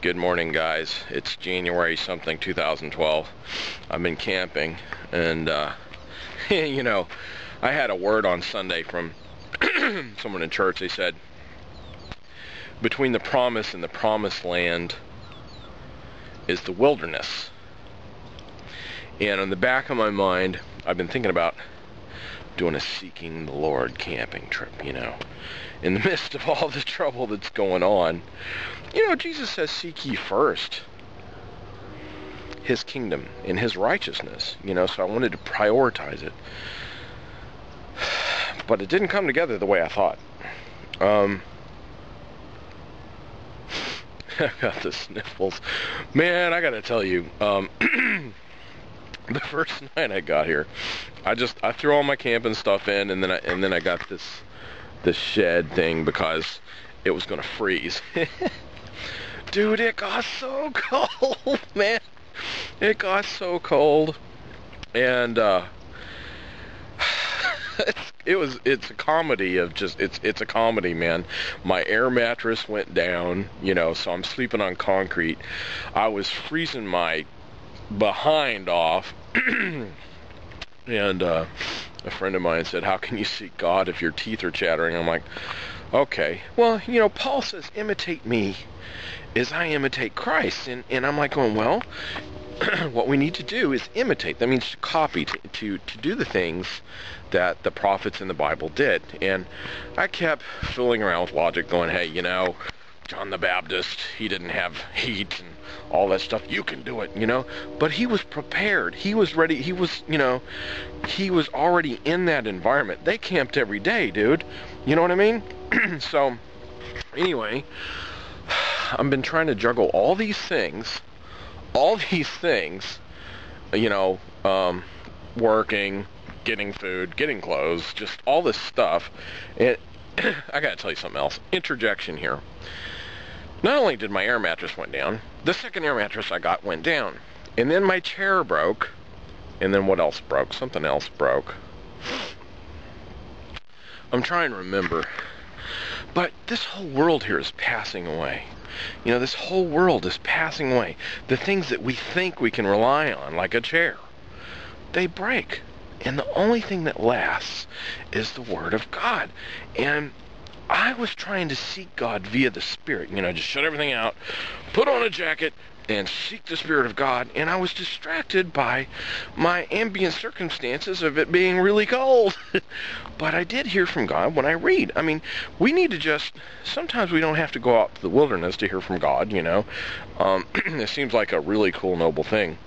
Good morning, guys. It's January something 2012. I've been camping, and you know, I had a word on Sunday from someone in church. They said, between the promise and the promised land is the wilderness. And on the back of my mind, I've been thinking about doing a Seeking the Lord camping trip, in the midst of all the trouble that's going on. Jesus says, seek ye first his kingdom and his righteousness, so I wanted to prioritize it. But it didn't come together the way I thought. I got the sniffles. Man, I gotta tell you, the first night I got here, I threw all my camping stuff in, and then I got this shed thing because it was gonna freeze. Dude, it got so cold, man. It got so cold, and it's a comedy of just it's a comedy, man. My air mattress went down, so I'm sleeping on concrete. I was freezing my behind off, and a friend of mine said, "How can you seek God if your teeth are chattering?" I'm like, okay, well, Paul says, imitate me as I imitate Christ, and I'm like going, well, what we need to do is imitate. That means to copy, to do the things that the prophets in the Bible did. And I kept fooling around with logic, going, hey, John the Baptist, he didn't have heat and all that stuff. You can do it, But he was prepared. He was ready. He was already in that environment. They camped every day, dude. You know what I mean? So, anyway, I've been trying to juggle all these things, working, getting food, getting clothes, just all this stuff. And I gotta tell you something else. Interjection here. Not only did my air mattress went down, the second air mattress I got went down. And then my chair broke. And then what else broke? Something else broke. I'm trying to remember. But this whole world here is passing away. This whole world is passing away. The things that we think we can rely on, like a chair, they break. And the only thing that lasts is the Word of God. And I was trying to seek God via the Spirit. Just shut everything out, put on a jacket, and seek the Spirit of God. And I was distracted by my ambient circumstances of it being really cold. But I did hear from God when I read. We need to sometimes we don't have to go out to the wilderness to hear from God, It seems like a really cool, noble thing.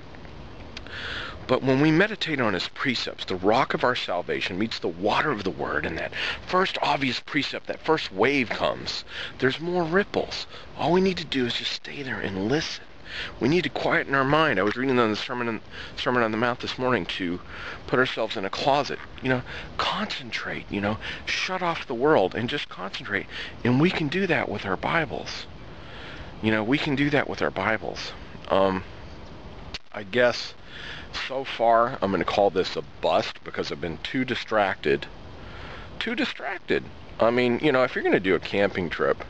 But when we meditate on his precepts, the rock of our salvation meets the water of the word, and that first obvious precept, that first wave comes, there's more ripples. All we need to do is just stay there and listen. We need to quieten our mind. I was reading on the Sermon on the Mount this morning to put ourselves in a closet. Concentrate, shut off the world and just concentrate. And we can do that with our Bibles. We can do that with our Bibles. I guess so far I'm going to call this a bust because I've been too distracted. If you're going to do a camping trip,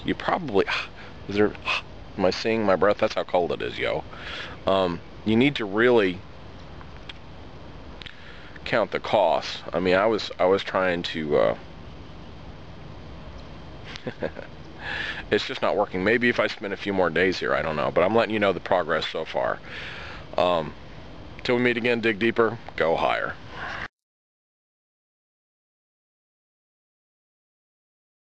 you probably, am I seeing my breath? That's how cold it is, yo. You need to really count the costs. I was trying to, it's just not working. Maybe if I spend a few more days here, I don't know. But I'm letting you know the progress so far. Till we meet again, dig deeper, go higher.